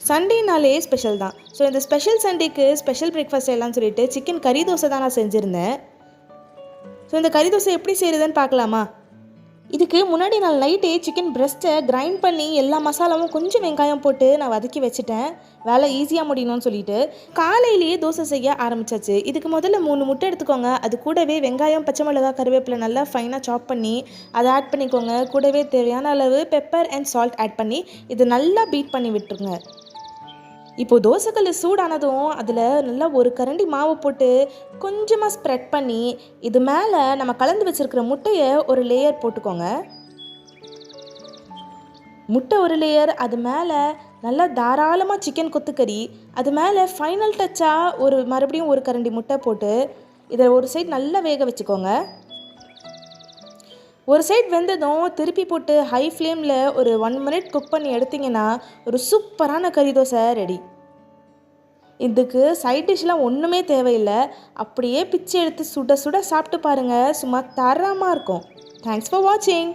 சண்டேனாலே special தான். So இந்த special சண்டேக்கு special breakfast செய்யலாம்னு சொல்லிட்டு சிக்கன் கறி தோசை தான் நான் செஞ்சுருந்தேன். ஸோ இந்த கறி தோசை எப்படி செய்கிறதுன்னு பார்க்கலாமா? இதுக்கு முன்னாடி நாள் நைட்டே சிக்கன் பிரெஸ்ட்டை கிரைண்ட் பண்ணி எல்லா மசாலாவும் கொஞ்சம் வெங்காயம் போட்டு நான் வதக்கி வச்சுட்டேன், வேலை ஈஸியாக முடியணும்னு சொல்லிட்டு. காலையிலேயே தோசை செய்ய ஆரம்பிச்சாச்சு. இதுக்கு முதல்ல 3 முட்டை எடுத்துக்கோங்க. அது கூடவே வெங்காயம், பச்சை மிளகா, கருவேப்பிலை நல்லா ஃபைனாக சாப் பண்ணி அதை ஆட் பண்ணிக்கோங்க. கூடவே தேவையான அளவு பெப்பர் அண்ட் சால்ட் ஆட் பண்ணி இது நல்லா பீட் பண்ணி விட்டுருங்க. இப்போது தோசைக்கல் சூடானதும் அதில் நல்லா ஒரு கரண்டி மாவு போட்டு கொஞ்சமாக ஸ்ப்ரெட் பண்ணி இது மேலே நம்ம கலந்து வச்சுருக்கிற முட்டையை ஒரு லேயர் போட்டுக்கோங்க. முட்டை ஒரு லேயர், அது மேலே நல்லா தாராளமாக சிக்கன் கொத்துக்கறி, அது மேலே ஃபைனல் டச்சாக மறுபடியும் ஒரு கரண்டி முட்டை போட்டு இதை ஒரு சைடு நல்லா வேக வச்சுக்கோங்க. ஒரு சைடு வெந்ததும் திருப்பி போட்டு ஹை ஃப்ளேமில் ஒரு 1 மினிட் குக் பண்ணி எடுத்திங்கன்னா ஒரு சூப்பரான கறி தோசை ரெடி. இதுக்கு சைட் டிஷ்லாம் ஒன்றுமே தேவையில்லை, அப்படியே பிச்சை எடுத்து சுட சுட சாப்பிட்டு பாருங்கள், சும்மா தரமாக இருக்கும். தேங்க்ஸ் ஃபார் வாட்சிங்.